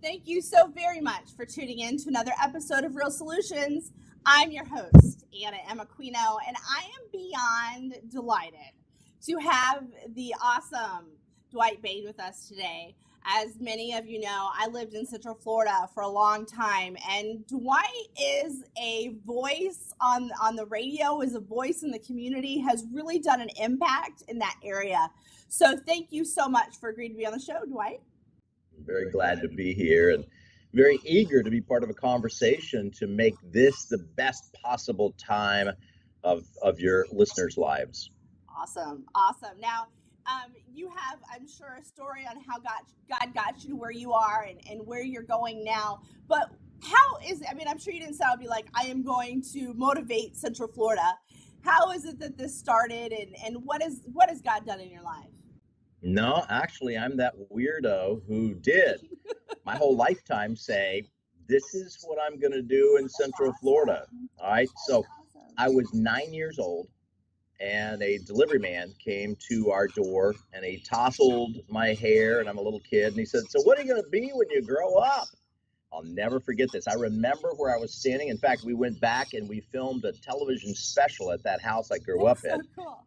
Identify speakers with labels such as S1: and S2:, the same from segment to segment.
S1: Thank you so very much for tuning in to another episode of Real Solutions. I'm your host, Anna M. Aquino, and I am beyond delighted to have the awesome Dwight Bain with us today. As many of you know, I lived in Central Florida for a long time, and Dwight is a voice on the radio, is a voice in the community, has really done an impact in that area. So thank you so much for agreeing to be on the show, Dwight.
S2: I'm very glad to be here and very eager to be part of a conversation to make this the best possible time of your listeners' lives.
S1: Awesome. Now, you have, I'm sure, a story on how God got you to where you are and where you're going now. But how is it? I mean, I'm sure you didn't sound be like, I am going to motivate Central Florida. How is it that this started, and what has God done in your life?
S2: No, actually, I'm that weirdo who did my whole lifetime say, this is what I'm going to do in Central Florida. All right. So I was 9 years old, and a delivery man came to our door, and he tousled my hair, and I'm a little kid, and he said, so what are you going to be when you grow up? I'll never forget this. I remember where I was standing. In fact, we went back and we filmed a television special at that house I grew up in.
S1: Cool.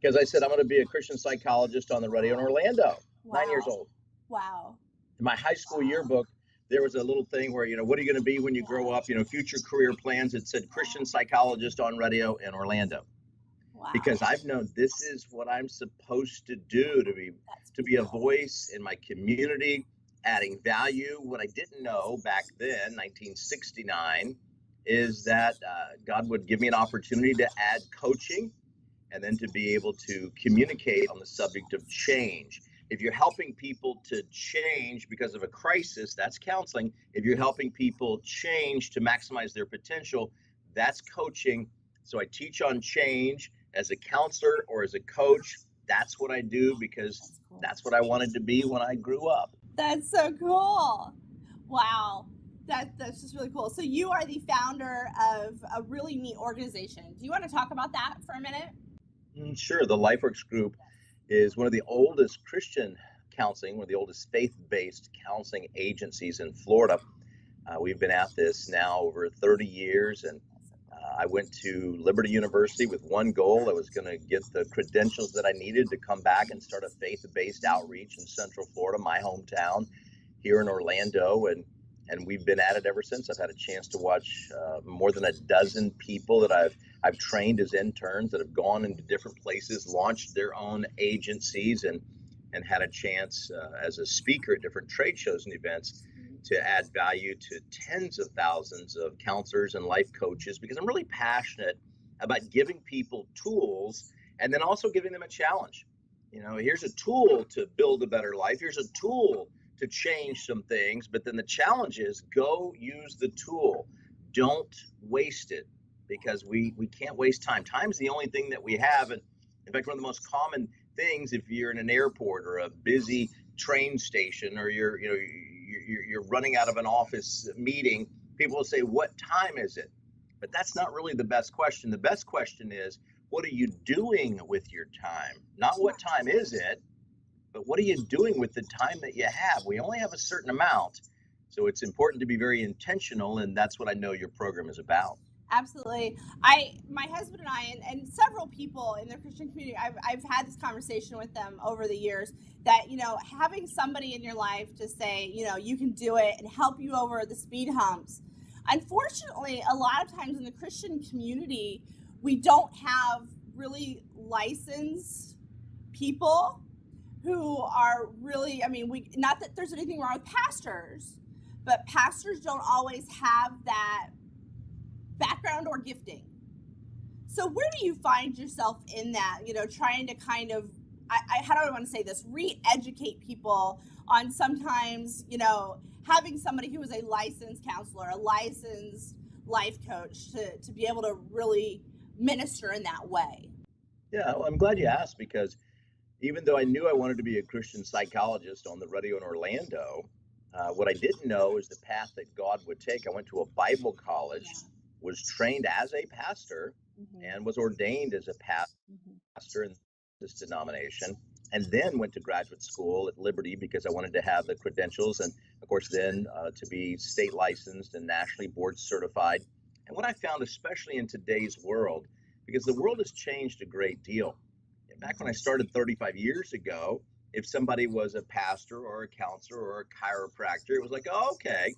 S2: Because I said, I'm going to be a Christian psychologist on the radio in Orlando.
S1: Wow.
S2: 9 years old.
S1: Wow.
S2: In my high school yearbook, there was a little thing where, what are you going to be when you grow up? Future career plans. It said Christian psychologist on radio in Orlando.
S1: Wow.
S2: Because I've known this is what I'm supposed to do, to be a voice in my community, adding value. What I didn't know back then, 1969, is that God would give me an opportunity to add coaching and then to be able to communicate on the subject of change. If you're helping people to change because of a crisis, that's counseling. If you're helping people change to maximize their potential, that's coaching. So I teach on change as a counselor or as a coach. That's what I do because that's what I wanted to be when I grew up.
S1: That's so cool. Wow. That's just really cool. So you are the founder of a really neat organization. Do you want to talk about that for a minute?
S2: Sure. The LifeWorks Group is one of the oldest Christian counseling, one of the oldest faith-based counseling agencies in Florida. We've been at this now over 30 years, and I went to Liberty University with one goal. I was going to get the credentials that I needed to come back and start a faith-based outreach in Central Florida, my hometown, here in Orlando, and we've been at it ever since. I've had a chance to watch more than a dozen people that I've trained as interns that have gone into different places, launched their own agencies, and had a chance as a speaker at different trade shows and events to add value to tens of thousands of counselors and life coaches, because I'm really passionate about giving people tools and then also giving them a challenge. Here's a tool to build a better life. Here's a tool to change some things, but then the challenge is go use the tool. Don't waste it, because we can't waste time. Time's the only thing that we have. And in fact, one of the most common things, if you're in an airport or a busy train station, or you're running out of an office meeting, people will say, what time is it? But that's not really the best question. The best question is, what are you doing with your time? Not what time is it, but what are you doing with the time that you have? We only have a certain amount, so it's important to be very intentional, and that's what I know your program is about.
S1: Absolutely. My husband and I, and several people in the Christian community, I've had this conversation with them over the years that, having somebody in your life to say, you can do it and help you over the speed humps. Unfortunately, a lot of times in the Christian community, we don't have really licensed people who are really, not that there's anything wrong with pastors, but pastors don't always have that background or gifting. So where do you find yourself in that, trying to kind of, how do I want to say this, re-educate people on sometimes, having somebody who is a licensed counselor, a licensed life coach to be able to really minister in that way?
S2: Yeah, well, I'm glad you asked, because even though I knew I wanted to be a Christian psychologist on the radio in Orlando, what I didn't know is the path that God would take. I went to a Bible college, was trained as a pastor, and was ordained as a pastor in this denomination. and then went to graduate school at Liberty because I wanted to have the credentials, and of course then to be state licensed and nationally board certified. And what I found, especially in today's world, because the world has changed a great deal. Back when I started 35 years ago, if somebody was a pastor or a counselor or a chiropractor, it was like, oh, okay.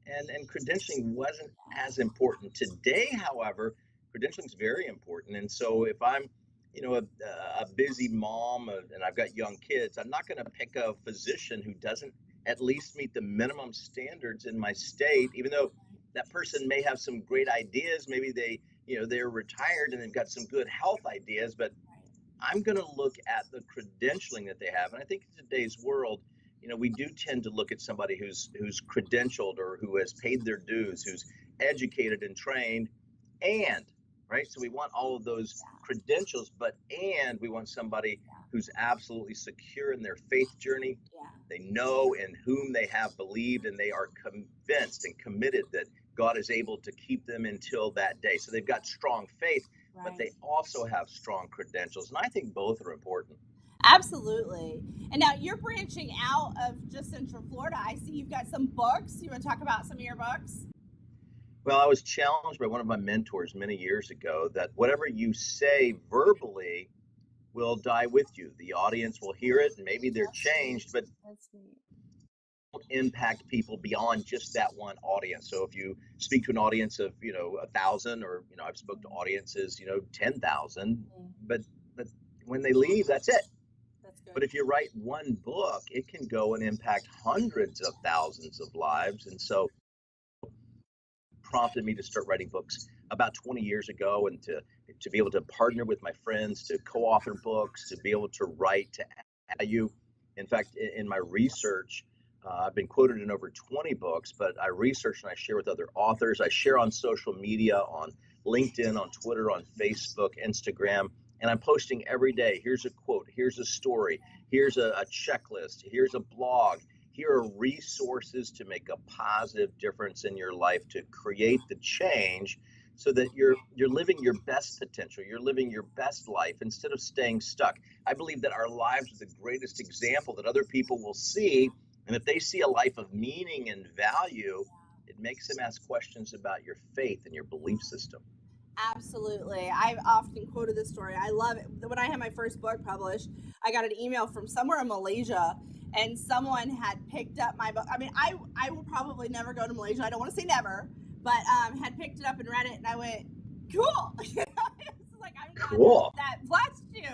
S2: And credentialing wasn't as important. Today, however, credentialing is very important. And so if I'm, a busy mom and I've got young kids, I'm not going to pick a physician who doesn't at least meet the minimum standards in my state, even though that person may have some great ideas. Maybe they're retired and they've got some good health ideas, but I'm going to look at the credentialing that they have. And I think in today's world, we do tend to look at somebody who's credentialed or who has paid their dues, who's educated and trained, and right. So we want all of those credentials, and we want somebody who's absolutely secure in their faith journey. They know in whom they have believed, and they are convinced and committed that God is able to keep them until that day. So they've got strong faith, but they also have strong credentials. And I think both are important.
S1: Absolutely. And now you're branching out of just Central Florida. I see you've got some books. You want to talk about some of your books?
S2: Well, I was challenged by one of my mentors many years ago that whatever you say verbally will die with you. The audience will hear it and maybe they're changed, but don't impact people beyond just that one audience. So if you speak to an audience of, 1,000, or, I've spoke to audiences, 10,000, but when they leave, that's it. But if you write one book, it can go and impact hundreds of thousands of lives. And so prompted me to start writing books about 20 years ago, and to be able to partner with my friends, to co-author books, to be able to write, to add value. In fact, in my research, I've been quoted in over 20 books, but I research and I share with other authors. I share on social media, on LinkedIn, on Twitter, on Facebook, Instagram, and I'm posting every day. Here's a quote, here's a story, here's a checklist, here's a blog. Here are resources to make a positive difference in your life, to create the change so that you're living your best potential, you're living your best life instead of staying stuck. I believe that our lives are the greatest example that other people will see. And if they see a life of meaning and value, it makes them ask questions about your faith and your belief system.
S1: Absolutely. I've often quoted this story. I love it. When I had my first book published, I got an email from somewhere in Malaysia, and someone had picked up my book. I mean, I will probably never go to Malaysia. I don't want to say never, but had picked it up and read it, and I went, cool. It's like, I'm glad
S2: cool.
S1: that blessed you.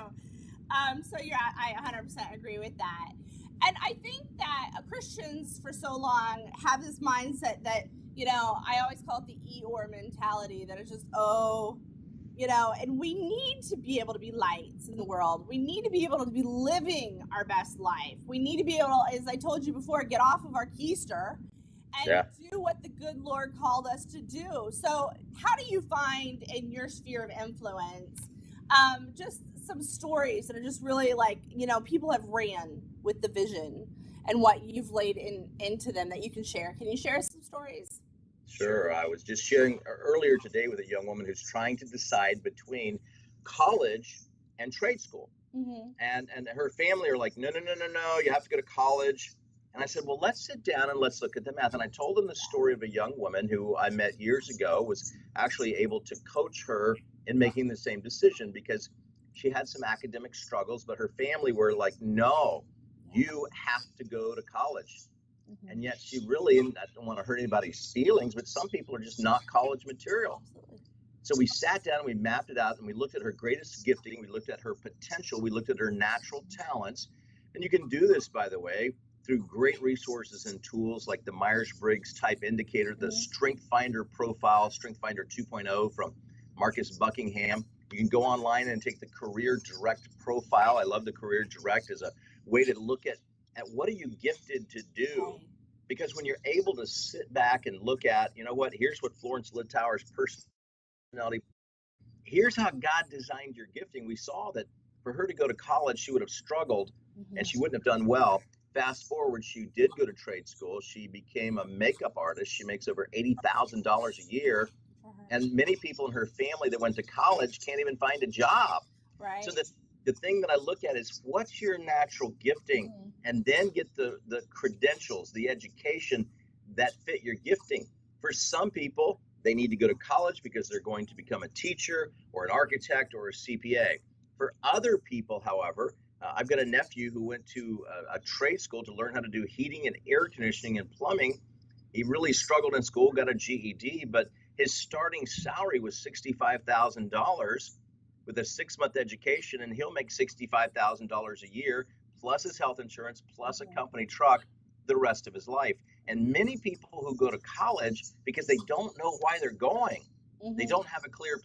S1: So yeah, I 100% agree with that. And I think that Christians for so long have this mindset that, I always call it the Eeyore mentality, that it's just, and we need to be able to be lights in the world. We need to be able to be living our best life. We need to be able to, as I told you before, get off of our keister and do what the good Lord called us to do. So how do you find in your sphere of influence, just some stories that are just really like, people have ran with the vision and what you've laid into them that you can share? Can you share some stories?
S2: Sure. I was just sharing earlier today with a young woman who's trying to decide between college and trade school.
S1: Mm-hmm.
S2: And her family are like, no, you have to go to college. And I said, well, let's sit down and let's look at the math. And I told them the story of a young woman who I met years ago, was actually able to coach her in making the same decision because she had some academic struggles, but her family were like, no, you have to go to college. Mm-hmm. And yet she really, and I don't want to hurt anybody's feelings, but some people are just not college material. Absolutely. So we sat down and we mapped it out and we looked at her greatest gifting. We looked at her potential. We looked at her natural talents. And you can do this, by the way, through great resources and tools like the Myers-Briggs type indicator, the Strength Finder profile, Strength Finder 2.0 from Marcus Buckingham. You can go online and take the Career Direct profile. I love the Career Direct as a way to look at what are you gifted to do? Because when you're able to sit back and look at, here's what Florence Littauer's personality, here's how God designed your gifting. We saw that for her to go to college, she would have struggled and she wouldn't have done well. Fast forward, she did go to trade school. She became a makeup artist. She makes over $80,000 a year. And many people in her family that went to college can't even find a job.
S1: Right.
S2: So that the thing that I look at is what's your natural gifting, and then get the credentials, the education that fit your gifting. For some people, they need to go to college because they're going to become a teacher or an architect or a CPA. For other people, however, I've got a nephew who went to a trade school to learn how to do heating and air conditioning and plumbing. He really struggled in school, got a GED, but his starting salary was $65,000 with a 6-month education, and he'll make $65,000 a year, plus his health insurance, plus a company truck the rest of his life. And many people who go to college, because they don't know why they're going, they don't have a clear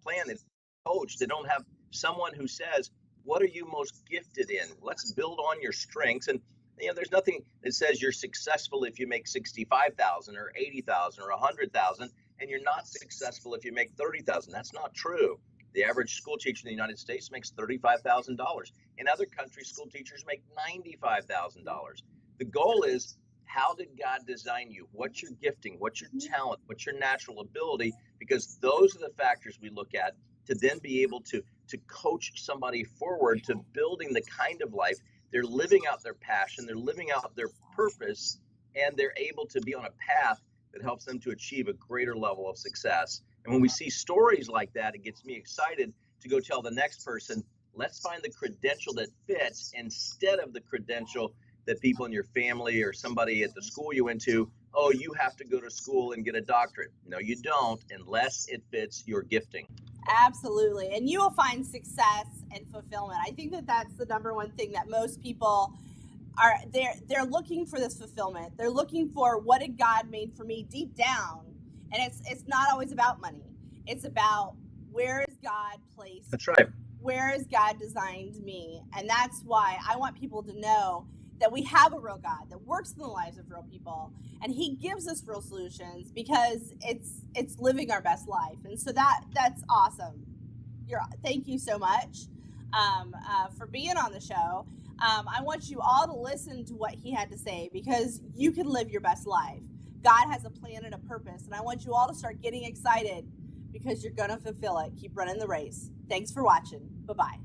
S2: plan. They coach. They don't have someone who says, what are you most gifted in? Let's build on your strengths. And there's nothing that says you're successful if you make $65,000 or $80,000 or $100,000, and you're not successful if you make $30,000. That's not true. The average school teacher in the United States makes $35,000. In other countries, school teachers make $95,000. The goal is, how did God design you? What's your gifting? What's your talent? What's your natural ability? Because those are the factors we look at to then be able to coach somebody forward to building the kind of life they're living out, their passion, they're living out their purpose, and they're able to be on a path that helps them to achieve a greater level of success. And when we see stories like that, it gets me excited to go tell the next person, let's find the credential that fits instead of the credential that people in your family or somebody at the school you went to, oh, you have to go to school and get a doctorate. No, you don't, unless it fits your gifting.
S1: Absolutely. And you will find success and fulfillment. I think that that's the number one thing that most people are, they're looking for this fulfillment. They're looking for, what did God made for me deep down? And it's not always about money. It's about, where is God placed?
S2: That's right.
S1: Where has God designed me? And that's why I want people to know that we have a real God that works in the lives of real people, and he gives us real solutions, because it's living our best life. And so that's awesome. Thank you so much for being on the show. I want you all to listen to what he had to say, because you can live your best life. God has a plan and a purpose, and I want you all to start getting excited, because you're going to fulfill it. Keep running the race. Thanks for watching. Bye-bye.